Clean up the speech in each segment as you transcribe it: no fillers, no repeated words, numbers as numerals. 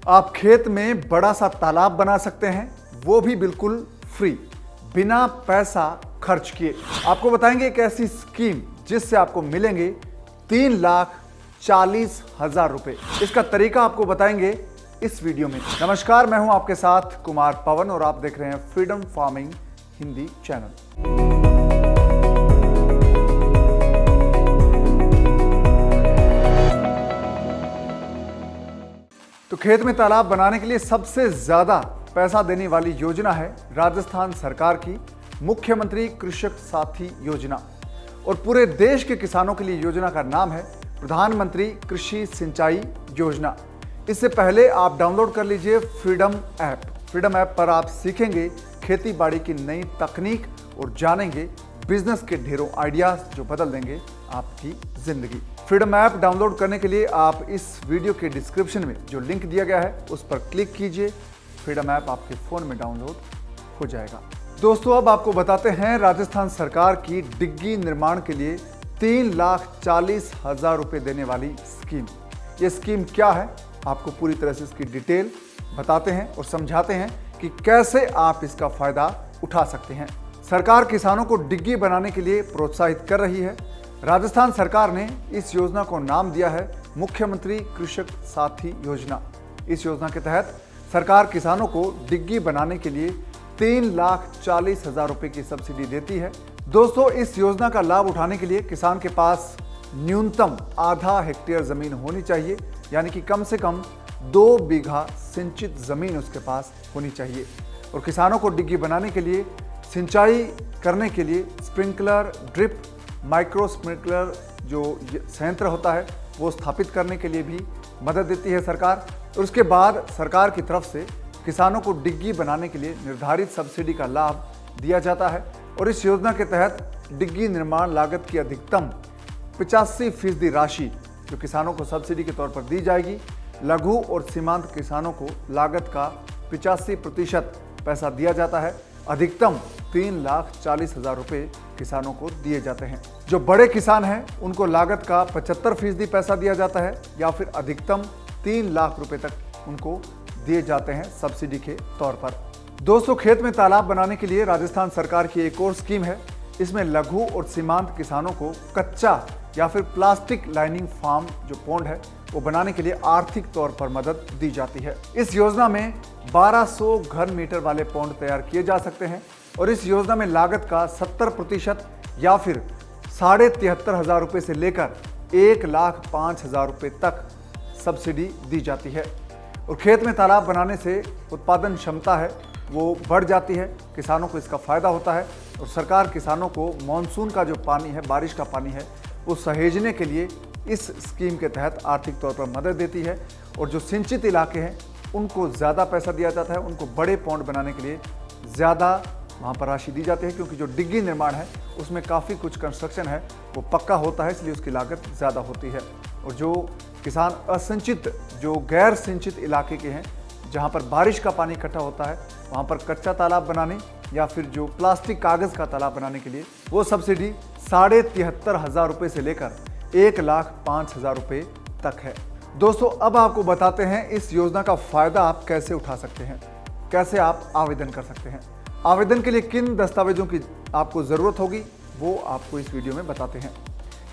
आप खेत में बड़ा सा तालाब बना सकते हैं, वो भी बिल्कुल फ्री, बिना पैसा खर्च किए। आपको बताएंगे एक ऐसी स्कीम जिससे आपको मिलेंगे 3,40,000 रुपए। इसका तरीका आपको बताएंगे इस वीडियो में। नमस्कार, मैं हूं आपके साथ कुमार पवन और आप देख रहे हैं फ्रीडम फार्मिंग हिंदी चैनल। तो खेत में तालाब बनाने के लिए सबसे ज्यादा पैसा देने वाली योजना है राजस्थान सरकार की मुख्यमंत्री कृषक साथी योजना, और पूरे देश के किसानों के लिए योजना का नाम है प्रधानमंत्री कृषि सिंचाई योजना। इससे पहले आप डाउनलोड कर लीजिए फ्रीडम ऐप। फ्रीडम ऐप पर आप सीखेंगे खेती बाड़ी की नई तकनीक और जानेंगे बिजनेस के ढेरों आइडियाज जो बदल देंगे आपकी जिंदगी। फ्रीडम ऐप डाउनलोड करने के लिए आप इस वीडियो के डिस्क्रिप्शन में जो लिंक दिया गया है उस पर क्लिक कीजिए। फ्रीडम ऐप आपके फोन में डाउनलोड हो जाएगा। दोस्तों, अब आपको बताते हैं राजस्थान सरकार की डिग्गी निर्माण के लिए 3,40,000 रुपए देने वाली स्कीम। ये स्कीम क्या है, आपको पूरी तरह से इसकी डिटेल बताते हैं और समझाते हैं कि कैसे आप इसका फायदा उठा सकते हैं। सरकार किसानों को डिग्गी बनाने के लिए प्रोत्साहित कर रही है। राजस्थान सरकार ने इस योजना को नाम दिया है मुख्यमंत्री कृषक साथी योजना। इस योजना के तहत सरकार किसानों को डिग्गी बनाने के लिए 3,40,000 रुपए की सब्सिडी देती है। दोस्तों, इस योजना का लाभ उठाने के लिए किसान के पास न्यूनतम आधा हेक्टेयर जमीन होनी चाहिए, यानी कि कम से कम 2 बीघा सिंचित जमीन उसके पास होनी चाहिए। और किसानों को डिग्गी बनाने के लिए सिंचाई करने के लिए स्प्रिंकलर, ड्रिप, माइक्रो स्प्रिंकलर जो संयंत्र होता है वो स्थापित करने के लिए भी मदद देती है सरकार। और उसके बाद सरकार की तरफ से किसानों को डिग्गी बनाने के लिए निर्धारित सब्सिडी का लाभ दिया जाता है। और इस योजना के तहत डिग्गी निर्माण लागत की अधिकतम 85% राशि जो किसानों को सब्सिडी के तौर पर दी जाएगी। लघु और सीमांत किसानों को लागत का 85% पैसा दिया जाता है। अधिकतम 3,40,000 रुपए किसानों को दिए जाते हैं। जो बड़े किसान हैं उनको लागत का 75% पैसा दिया जाता है, या फिर अधिकतम 3 लाख रुपए तक उनको दिए जाते हैं सब्सिडी के तौर पर। दोस्तों, खेत में तालाब बनाने के लिए राजस्थान सरकार की एक और स्कीम है। इसमें लघु और सीमांत किसानों को कच्चा या फिर प्लास्टिक लाइनिंग फार्म जो पॉन्ड है वो बनाने के लिए आर्थिक तौर पर मदद दी जाती है। इस योजना में 1200 घन मीटर वाले पॉन्ड तैयार किए जा सकते हैं, और इस योजना में लागत का 70% या फिर 73,500 रुपए से लेकर 1,05,000 रुपए तक सब्सिडी दी जाती है। और खेत में तालाब बनाने से उत्पादन क्षमता है वो बढ़ जाती है, किसानों को इसका फायदा होता है। और सरकार किसानों को मॉनसून का जो पानी है, बारिश का पानी है, वो सहेजने के लिए इस स्कीम के तहत आर्थिक तौर पर मदद देती है। और जो सिंचित इलाके हैं उनको ज़्यादा पैसा दिया जाता है, उनको बड़े पॉन्ड बनाने के लिए ज़्यादा वहाँ पर राशि दी जाती है, क्योंकि जो डिग्गी निर्माण है उसमें काफ़ी कुछ कंस्ट्रक्शन है वो पक्का होता है, इसलिए उसकी लागत ज़्यादा होती है। और जो किसान असिंचित, जो गैर सिंचित इलाके के हैं जहाँ पर बारिश का पानी इकट्ठा होता है, वहाँ पर कच्चा तालाब बनाने या फिर जो प्लास्टिक कागज़ का तालाब बनाने के लिए वो सब्सिडी 73,500 रुपये से लेकर 1,05,000 रुपये तक है। दोस्तों, अब आपको बताते हैं इस योजना का फायदा आप कैसे उठा सकते हैं, कैसे आप आवेदन कर सकते हैं। आवेदन के लिए किन दस्तावेजों की आपको ज़रूरत होगी वो आपको इस वीडियो में बताते हैं।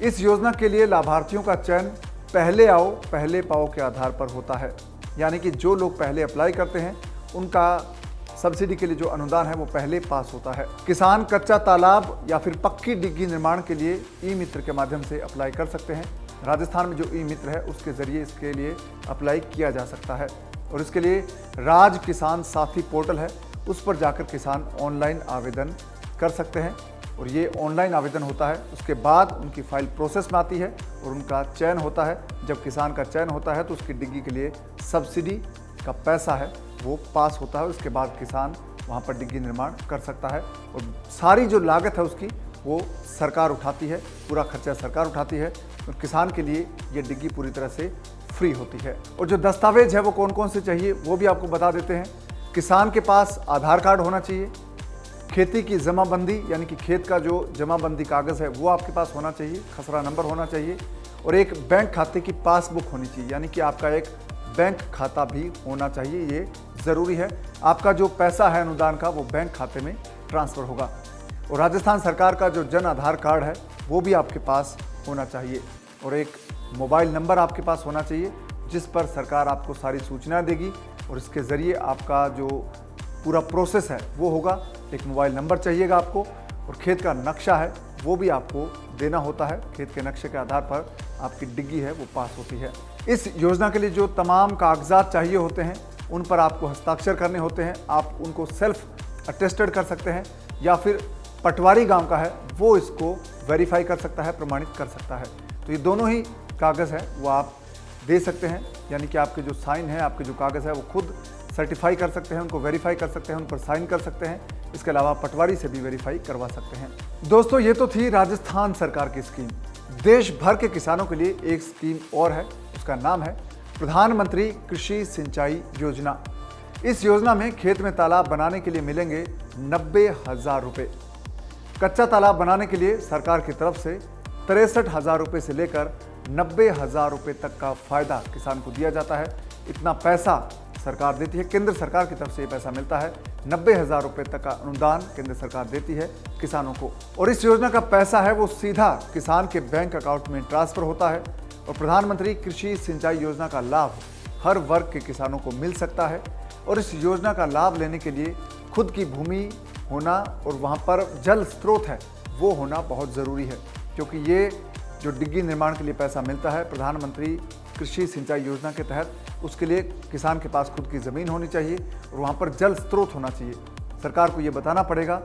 इस योजना के लिए लाभार्थियों का चयन पहले आओ पहले पाओ के आधार पर होता है, यानी कि जो लोग पहले अप्लाई करते हैं उनका सब्सिडी के लिए जो अनुदान है वो पहले पास होता है। किसान कच्चा तालाब या फिर पक्की डिग्गी निर्माण के लिए ई मित्र के माध्यम से अप्लाई कर सकते हैं। राजस्थान में जो ई मित्र है उसके जरिए इसके लिए अप्लाई किया जा सकता है। और इसके लिए राज किसान साथी पोर्टल है, उस पर जाकर किसान ऑनलाइन आवेदन कर सकते हैं। और ये ऑनलाइन आवेदन होता है, उसके बाद उनकी फाइल प्रोसेस में आती है और उनका चयन होता है। जब किसान का चयन होता है तो उसकी डिग्गी के लिए सब्सिडी का पैसा है वो पास होता है। उसके बाद किसान वहाँ पर डिग्गी निर्माण कर सकता है, और सारी जो लागत है उसकी वो सरकार उठाती है, पूरा खर्चा सरकार उठाती है। और किसान के लिए ये डिग्गी पूरी तरह से फ्री होती है। और जो दस्तावेज है वो कौन कौन से चाहिए वो भी आपको बता देते हैं। किसान के पास आधार कार्ड होना चाहिए, खेती की जमाबंदी यानी कि खेत का जो जमाबंदी कागज़ है वो आपके पास होना चाहिए, खसरा नंबर होना चाहिए, और एक बैंक खाते की पासबुक होनी चाहिए, यानी कि आपका एक बैंक खाता भी होना चाहिए, ये ज़रूरी है। आपका जो पैसा है अनुदान का वो बैंक खाते में ट्रांसफ़र होगा। और राजस्थान सरकार का जो जन आधार कार्ड है वो भी आपके पास होना चाहिए और एक मोबाइल नंबर आपके पास होना चाहिए जिस पर सरकार आपको सारी सूचनाएं देगी और इसके ज़रिए आपका जो पूरा प्रोसेस है वो होगा। एक मोबाइल नंबर चाहिएगा आपको और खेत का नक्शा है वो भी आपको देना होता है। खेत के नक्शे के आधार पर आपकी डिग्गी है वो पास होती है। इस योजना के लिए जो तमाम कागजात चाहिए होते हैं उन पर आपको हस्ताक्षर करने होते हैं। आप उनको सेल्फ अटेस्टेड कर सकते हैं या फिर पटवारी गांव का है वो इसको वेरीफाई कर सकता है, प्रमाणित कर सकता है। तो ये दोनों ही कागज़ है वो आप दे सकते हैं, यानी कि आपके जो साइन है, आपके जो कागज़ है वो खुद सर्टिफाई कर सकते हैं, उनको वेरीफाई कर सकते हैं, उन पर साइन कर सकते हैं। इसके अलावा पटवारी से भी वेरीफाई करवा सकते हैं। दोस्तों, ये तो थी राजस्थान सरकार की स्कीम। देश भर के किसानों के लिए एक स्कीम और है, उसका नाम है प्रधानमंत्री कृषि सिंचाई योजना। इस योजना में खेत में तालाब बनाने के लिए मिलेंगे 90,000 रुपये। कच्चा तालाब बनाने के लिए सरकार की तरफ से 63,000 रुपये से लेकर 90,000 रुपये तक का फायदा किसान को दिया जाता है। इतना पैसा सरकार देती है, केंद्र सरकार की तरफ से ये पैसा मिलता है। 90,000 रुपये तक का अनुदान केंद्र सरकार देती है किसानों को और इस योजना का पैसा है वो सीधा किसान के बैंक अकाउंट में ट्रांसफर होता है। और प्रधानमंत्री कृषि सिंचाई योजना का लाभ हर वर्ग के किसानों को मिल सकता है और इस योजना का लाभ लेने के लिए खुद की भूमि होना और वहाँ पर जल स्रोत है वो होना बहुत ज़रूरी है, क्योंकि ये जो डिग्गी निर्माण के लिए पैसा मिलता है प्रधानमंत्री कृषि सिंचाई योजना के तहत, उसके लिए किसान के पास खुद की ज़मीन होनी चाहिए और वहाँ पर जल स्रोत होना चाहिए। सरकार को ये बताना पड़ेगा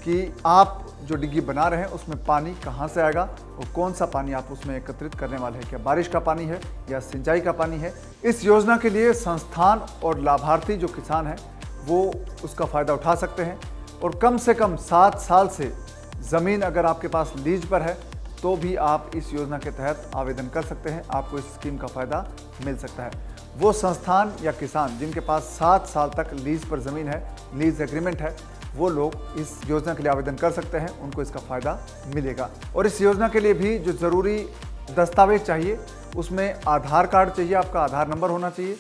कि आप जो डिग्गी बना रहे हैं उसमें पानी कहाँ से आएगा और कौन सा पानी आप उसमें एकत्रित करने वाले हैं, क्या बारिश का पानी है या सिंचाई का पानी है। इस योजना के लिए संस्थान और लाभार्थी जो किसान हैं वो उसका फ़ायदा उठा सकते हैं और कम से कम 7 साल से ज़मीन अगर आपके पास लीज पर है तो भी आप इस योजना के तहत आवेदन कर सकते हैं, आपको इस स्कीम का फ़ायदा मिल सकता है। वो संस्थान या किसान जिनके पास 7 साल तक लीज पर ज़मीन है, लीज एग्रीमेंट है, वो लोग इस योजना के लिए आवेदन कर सकते हैं, उनको इसका फ़ायदा मिलेगा। और इस योजना के लिए भी जो ज़रूरी दस्तावेज चाहिए उसमें आधार कार्ड चाहिए, आपका आधार नंबर होना चाहिए,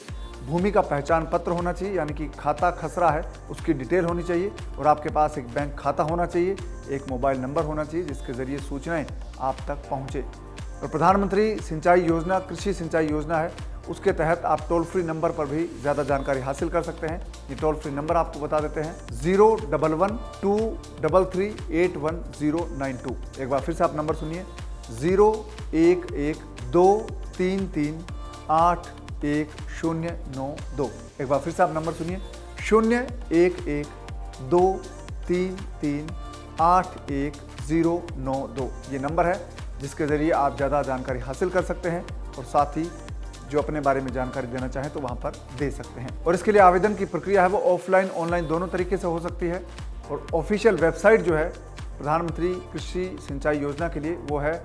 भूमि का पहचान पत्र होना चाहिए, यानी कि खाता खसरा है उसकी डिटेल होनी चाहिए और आपके पास एक बैंक खाता होना चाहिए, एक मोबाइल नंबर होना चाहिए जिसके ज़रिए सूचनाएं आप तक पहुंचे। और प्रधानमंत्री सिंचाई योजना कृषि सिंचाई योजना है, उसके तहत आप टोल फ्री नंबर पर भी ज़्यादा जानकारी हासिल कर सकते हैं। ये टोल फ्री नंबर आपको बता देते हैं 011-233-81092। एक बार फिर से आप नंबर सुनिए 011-233-81092। एक बार फिर से आप नंबर सुनिए 011-233-81092। ये नंबर है जिसके ज़रिए आप ज़्यादा जानकारी हासिल कर सकते हैं और साथ ही जो अपने बारे में जानकारी देना चाहें तो वहाँ पर दे सकते हैं। और इसके लिए आवेदन की प्रक्रिया है वो ऑफलाइन ऑनलाइन दोनों तरीके से हो सकती है। और ऑफिशियल वेबसाइट जो है प्रधानमंत्री कृषि सिंचाई योजना के लिए वो है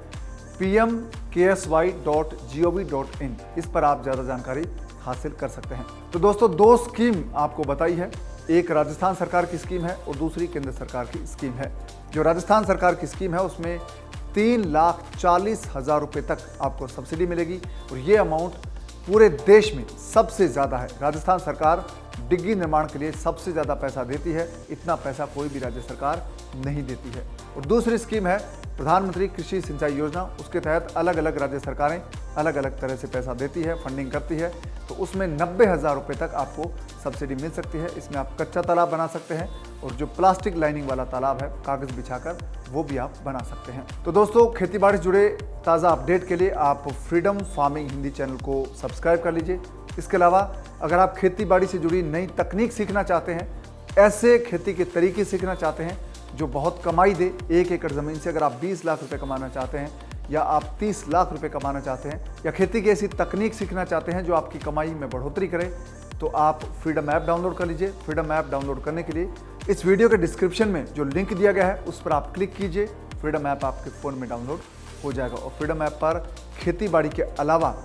pmksy.gov.in। इस पर आप ज़्यादा जानकारी हासिल कर सकते हैं। तो दोस्तों, 2 स्कीम आपको बताई है, एक राजस्थान सरकार की स्कीम है और दूसरी केंद्र सरकार की स्कीम है। जो राजस्थान सरकार की स्कीम है उसमें 3,40,000 रुपये तक आपको सब्सिडी मिलेगी और ये अमाउंट पूरे देश में सबसे ज़्यादा है। राजस्थान सरकार डिग्गी निर्माण के लिए सबसे ज़्यादा पैसा देती है, इतना पैसा कोई भी राज्य सरकार नहीं देती है। और दूसरी स्कीम है प्रधानमंत्री कृषि सिंचाई योजना, उसके तहत अलग अलग राज्य सरकारें अलग अलग तरह से पैसा देती है, फंडिंग करती है, तो उसमें 90,000 रुपये तक आपको सब्सिडी मिल सकती है। इसमें आप कच्चा तालाब बना सकते हैं और जो प्लास्टिक लाइनिंग वाला तालाब है कागज़ बिछाकर वो भी आप बना सकते हैं। तो दोस्तों, खेतीबाड़ी से जुड़े ताज़ा अपडेट के लिए आप फ्रीडम फार्मिंग हिंदी चैनल को सब्सक्राइब कर लीजिए। इसके अलावा अगर आप खेतीबाड़ी से जुड़ी नई तकनीक सीखना चाहते हैं, ऐसे खेती के तरीके सीखना चाहते हैं जो बहुत कमाई दे, 1 एकड़ ज़मीन से अगर आप 20 लाख रुपए कमाना चाहते हैं या आप 30 लाख रुपए कमाना चाहते हैं या खेती की ऐसी तकनीक सीखना चाहते हैं जो आपकी कमाई में बढ़ोतरी करे, तो आप फ्रीडम ऐप डाउनलोड कर लीजिए। फ्रीडम ऐप डाउनलोड करने के लिए इस वीडियो के डिस्क्रिप्शन में जो लिंक दिया गया है उस पर आप क्लिक कीजिए। फ्रीडम ऐप आपके फ़ोन में डाउनलोड हो जाएगा और फ्रीडम ऐप पर खेतीबाड़ी के अलावा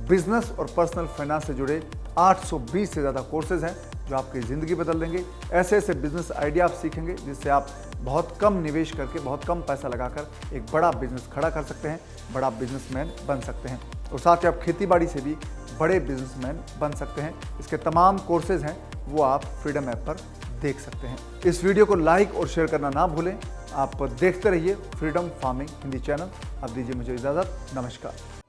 बिजनेस और पर्सनल फाइनेंस से जुड़े 820 से ज़्यादा कोर्सेज हैं जो आपकी ज़िंदगी बदल देंगे। ऐसे ऐसे बिजनेस आइडिया आप सीखेंगे जिससे आप बहुत कम निवेश करके, बहुत कम पैसा लगाकर एक बड़ा बिजनेस खड़ा कर सकते हैं, बड़ा बिजनेसमैन बन सकते हैं। और साथ ही आप खेतीबाड़ी से भी बड़े बिजनेसमैन बन सकते हैं। इसके तमाम कोर्सेज हैं वो आप फ्रीडम ऐप पर देख सकते हैं। इस वीडियो को लाइक और शेयर करना ना भूलें। आप देखते रहिए फ्रीडम फार्मिंग हिंदी चैनल। अब दीजिए मुझे इजाज़त। नमस्कार।